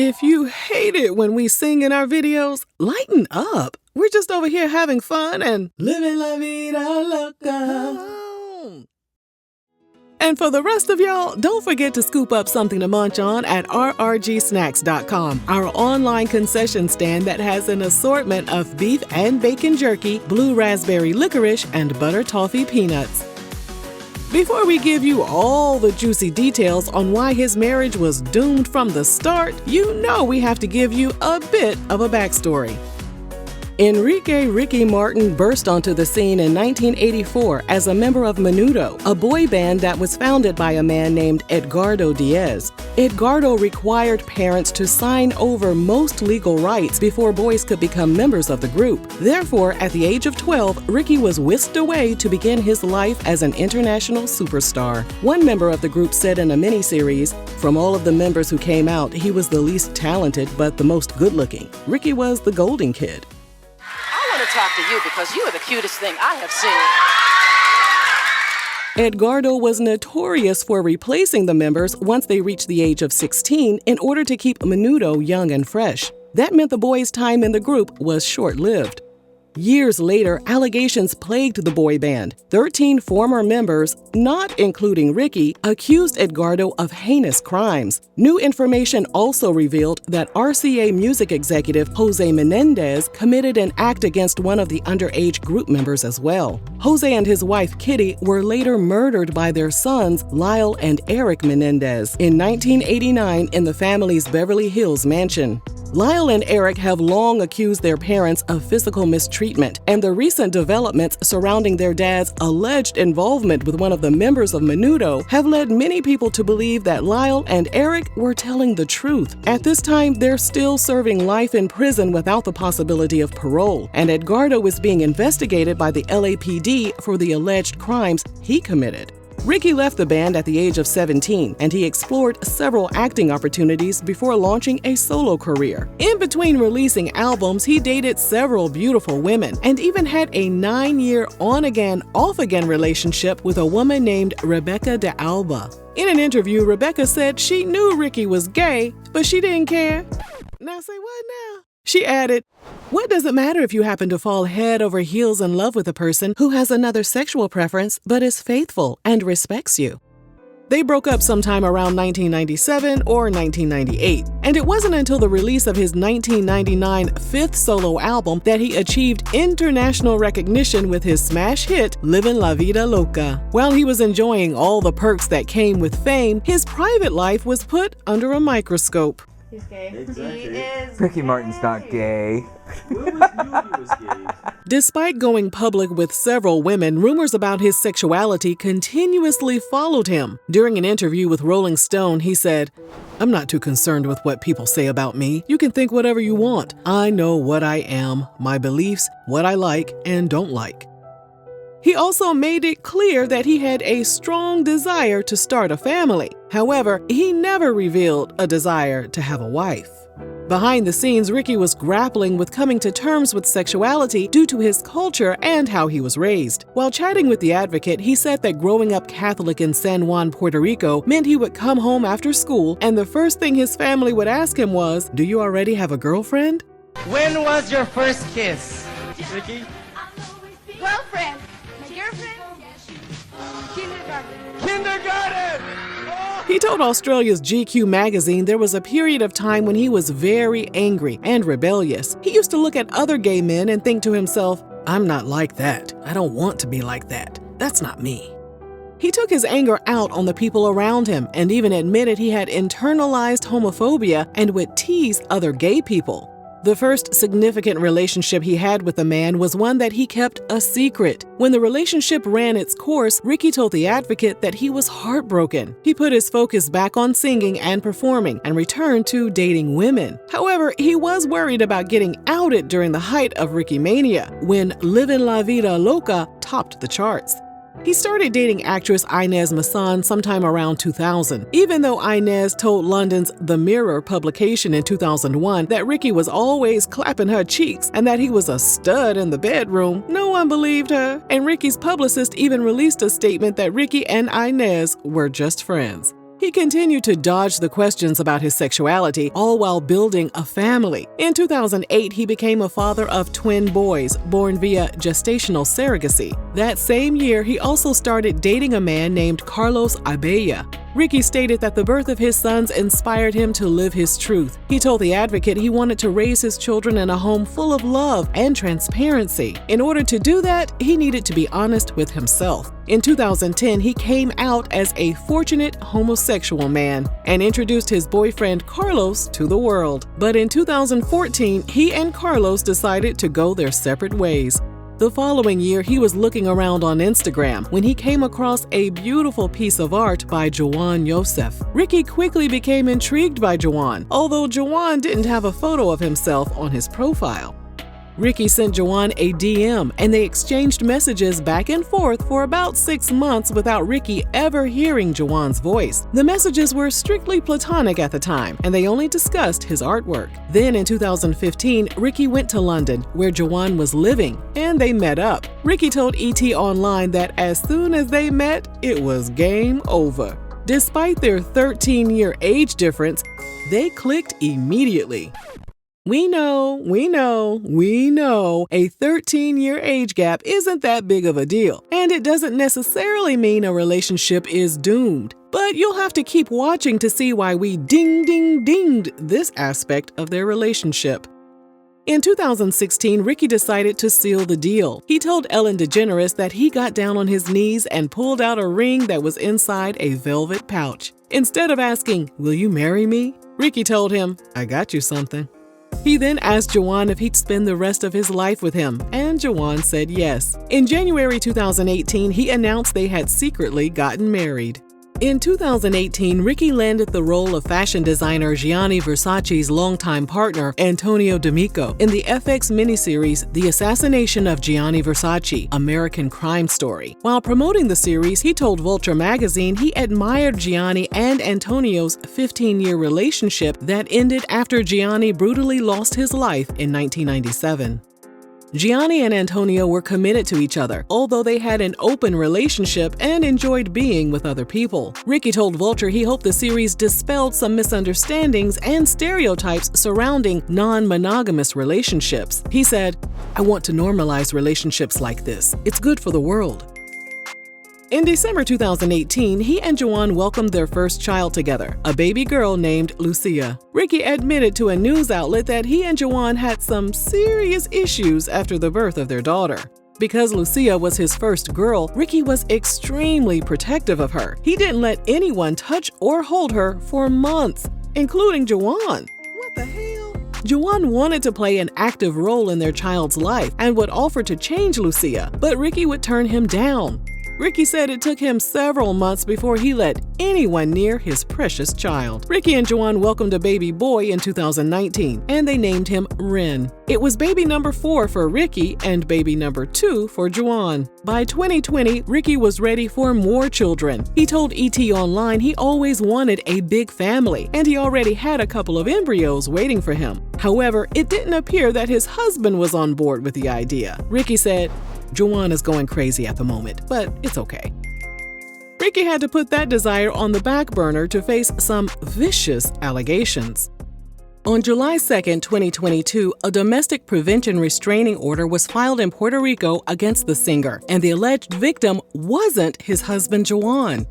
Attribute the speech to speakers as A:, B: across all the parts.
A: If you hate it when we sing in our videos, lighten up. We're just over here having fun and living la vida loca. And for the rest of y'all, don't forget to scoop up something to munch on at rrgsnacks.com, our online concession stand that has an assortment of beef and bacon jerky, blue raspberry licorice, and butter toffee peanuts. Before we give you all the juicy details on why his marriage was doomed from the start, you know we have to give you a bit of a backstory. Enrique Ricky Martin burst onto the scene in 1984 as a member of Menudo, a boy band that was founded by a man named Edgardo Diaz. Edgardo required parents to sign over most legal rights before boys could become members of the group. Therefore, at the age of 12, Ricky was whisked away to begin his life as an international superstar. One member of the group said in a miniseries, "From all of the members who came out, he was the least talented but the most good-looking. Ricky was the golden kid."
B: Talk to you because you are the cutest thing I have seen.
A: Edgardo was notorious for replacing the members once they reached the age of 16 in order to keep Menudo young and fresh. That meant the boys' time in the group was short-lived. Years later, allegations plagued the boy band. 13 former members, not including Ricky, accused Edgardo of heinous crimes. New information also revealed that RCA music executive Jose Menendez committed an act against one of the underage group members as well. Jose and his wife Kitty were later murdered by their sons Lyle and Eric Menendez in 1989 in the family's Beverly Hills mansion. Lyle and Eric have long accused their parents of physical mistreatment, and the recent developments surrounding their dad's alleged involvement with one of the members of Menudo have led many people to believe that Lyle and Eric were telling the truth. At this time, they're still serving life in prison without the possibility of parole, and Edgardo is being investigated by the LAPD for the alleged crimes he committed. Ricky left the band at the age of 17, and he explored several acting opportunities before launching a solo career. In between releasing albums, he dated several beautiful women and even had a 9-year on-again, off-again relationship with a woman named Rebecca de Alba. In an interview, Rebecca said she knew Ricky was gay, but she didn't care. Now say what now? She added, "What does it matter if you happen to fall head over heels in love with a person who has another sexual preference but is faithful and respects you?" They broke up sometime around 1997 or 1998, and it wasn't until the release of his 1999 fifth solo album that he achieved international recognition with his smash hit, Livin' La Vida Loca. While he was enjoying all the perks that came with fame, his private life was put under a microscope.
C: He's gay.
D: Exactly.
C: He is
D: Ricky
C: gay.
D: Martin's not gay.
E: Will knew he was gay.
A: Despite going public with several women, rumors about his sexuality continuously followed him. During an interview with Rolling Stone, he said, "I'm not too concerned with what people say about me. You can think whatever you want. I know what I am, my beliefs, what I like and don't like." He also made it clear that he had a strong desire to start a family. However, he never revealed a desire to have a wife. Behind the scenes, Ricky was grappling with coming to terms with sexuality due to his culture and how he was raised. While chatting with The Advocate, he said that growing up Catholic in San Juan, Puerto Rico, meant he would come home after school and the first thing his family would ask him was, "Do you already have a girlfriend?"
F: When was your first kiss, Ricky?
C: Girlfriend. My girlfriend. Kindergarten.
F: Kindergarten!
A: He told Australia's GQ magazine there was a period of time when he was very angry and rebellious. He used to look at other gay men and think to himself, "I'm not like that. I don't want to be like that. That's not me." He took his anger out on the people around him and even admitted he had internalized homophobia and would tease other gay people. The first significant relationship he had with a man was one that he kept a secret. When the relationship ran its course, Ricky told The Advocate that he was heartbroken. He put his focus back on singing and performing and returned to dating women. However, he was worried about getting outed during the height of Ricky Mania, when Livin' La Vida Loca topped the charts. He started dating actress Inez Masson sometime around 2000. Even though Inez told London's The Mirror publication in 2001 that Ricky was always clapping her cheeks and that he was a stud in the bedroom, no one believed her. And Ricky's publicist even released a statement that Ricky and Inez were just friends. He continued to dodge the questions about his sexuality, all while building a family. In 2008, he became a father of twin boys, born via gestational surrogacy. That same year, he also started dating a man named Carlos Abella. Ricky stated that the birth of his sons inspired him to live his truth. He told The Advocate he wanted to raise his children in a home full of love and transparency. In order to do that, he needed to be honest with himself. In 2010, he came out as a fortunate homosexual man and introduced his boyfriend Carlos to the world. But in 2014, he and Carlos decided to go their separate ways. The following year, he was looking around on Instagram when he came across a beautiful piece of art by Jwan Yosef. Ricky quickly became intrigued by Jwan, although Jwan didn't have a photo of himself on his profile. Ricky sent Jwan a DM and they exchanged messages back and forth for about 6 months without Ricky ever hearing Jwan's voice. The messages were strictly platonic at the time and they only discussed his artwork. Then in 2015, Ricky went to London where Jwan was living and they met up. Ricky told ET Online that as soon as they met, it was game over. Despite their 13-year age difference, they clicked immediately. We know, a 13-year age gap isn't that big of a deal, and it doesn't necessarily mean a relationship is doomed. But you'll have to keep watching to see why we dinged this aspect of their relationship. In 2016, Ricky decided to seal the deal. He told Ellen DeGeneres that he got down on his knees and pulled out a ring that was inside a velvet pouch. Instead of asking, "Will you marry me?" Ricky told him, "I got you something." He then asked Jwan if he'd spend the rest of his life with him, and Jwan said yes. In January 2018, he announced they had secretly gotten married. In 2018, Ricky landed the role of fashion designer Gianni Versace's longtime partner, Antonio D'Amico, in the FX miniseries The Assassination of Gianni Versace, American Crime Story. While promoting the series, he told Vulture magazine he admired Gianni and Antonio's 15-year relationship that ended after Gianni brutally lost his life in 1997. Gianni and Antonio were committed to each other, although they had an open relationship and enjoyed being with other people. Ricky told Vulture he hoped the series dispelled some misunderstandings and stereotypes surrounding non-monogamous relationships. He said, "I want to normalize relationships like this. It's good for the world." In December 2018, he and Jwan welcomed their first child together, a baby girl named Lucia. Ricky admitted to a news outlet that he and Jwan had some serious issues after the birth of their daughter. Because Lucia was his first girl, Ricky was extremely protective of her. He didn't let anyone touch or hold her for months, including Jwan. What the hell? Jwan wanted to play an active role in their child's life and would offer to change Lucia, but Ricky would turn him down. Ricky said it took him several months before he let anyone near his precious child. Ricky and Jwan welcomed a baby boy in 2019, and they named him Ren. It was baby number 4 for Ricky and baby number 2 for Jwan. By 2020, Ricky was ready for more children. He told ET Online he always wanted a big family, and he already had a couple of embryos waiting for him. However, it didn't appear that his husband was on board with the idea. Ricky said, "Jwan is going crazy at the moment, but it's okay." Ricky had to put that desire on the back burner to face some vicious allegations. On July 2, 2022, a domestic prevention restraining order was filed in Puerto Rico against the singer, and the alleged victim wasn't his husband, Jwan.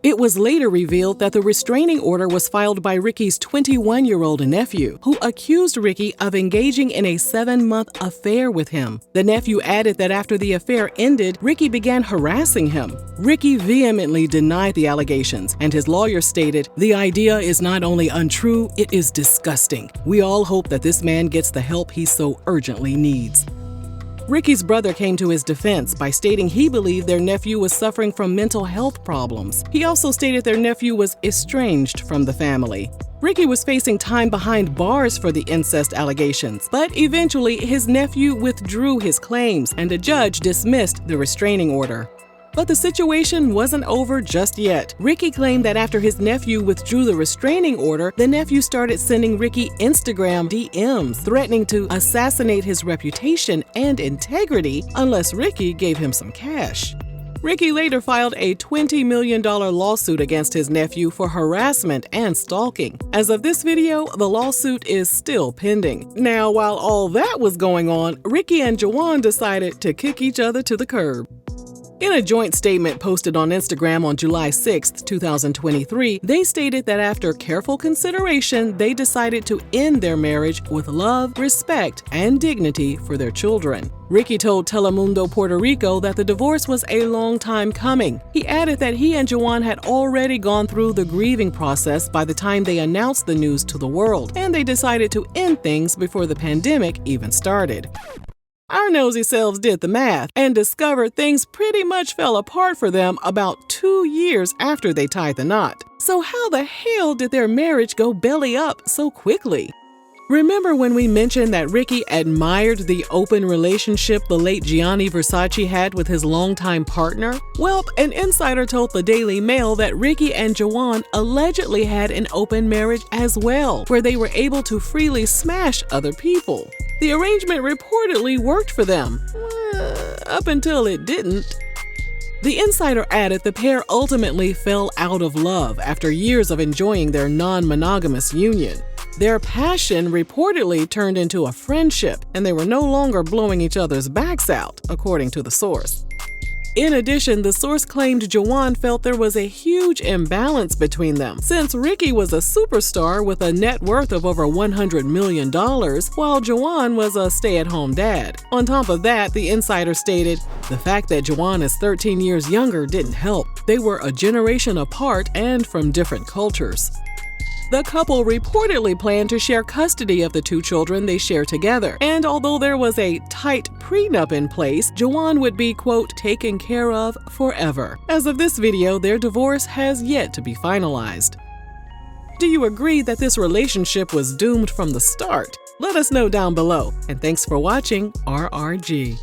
A: It was later revealed that the restraining order was filed by Ricky's 21-year-old nephew, who accused Ricky of engaging in a 7-month affair with him. The nephew added that after the affair ended, Ricky began harassing him. Ricky vehemently denied the allegations, and his lawyer stated, "The idea is not only untrue, it is disgusting. We all hope that this man gets the help he so urgently needs." Ricky's brother came to his defense by stating he believed their nephew was suffering from mental health problems. He also stated their nephew was estranged from the family. Ricky was facing time behind bars for the incest allegations, but eventually his nephew withdrew his claims and a judge dismissed the restraining order. But the situation wasn't over just yet. Ricky claimed that after his nephew withdrew the restraining order, the nephew started sending Ricky Instagram DMs, threatening to assassinate his reputation and integrity unless Ricky gave him some cash. Ricky later filed a $20 million lawsuit against his nephew for harassment and stalking. As of this video, the lawsuit is still pending. Now, while all that was going on, Ricky and Jwan decided to kick each other to the curb. In a joint statement posted on Instagram on July 6, 2023, they stated that after careful consideration, they decided to end their marriage with love, respect, and dignity for their children. Ricky told Telemundo Puerto Rico that the divorce was a long time coming. He added that he and Jwan had already gone through the grieving process by the time they announced the news to the world, and they decided to end things before the pandemic even started. Our nosy selves did the math and discovered things pretty much fell apart for them about 2 years after they tied the knot. So how the hell did their marriage go belly up so quickly? Remember when we mentioned that Ricky admired the open relationship the late Gianni Versace had with his longtime partner? Well, an insider told the Daily Mail that Ricky and Jwan allegedly had an open marriage as well, where they were able to freely smash other people. The arrangement reportedly worked for them, up until it didn't. The insider added the pair ultimately fell out of love after years of enjoying their non-monogamous union. Their passion reportedly turned into a friendship, and they were no longer blowing each other's backs out, according to the source. In addition, the source claimed Jwan felt there was a huge imbalance between them, since Ricky was a superstar with a net worth of over $100 million, while Jwan was a stay-at-home dad. On top of that, the insider stated, the fact that Jwan is 13 years younger didn't help. They were a generation apart and from different cultures. The couple reportedly planned to share custody of the 2 children they share together, and although there was a tight prenup in place, Jwan would be, quote, taken care of forever. As of this video, their divorce has yet to be finalized. Do you agree that this relationship was doomed from the start? Let us know down below, and thanks for watching RRG.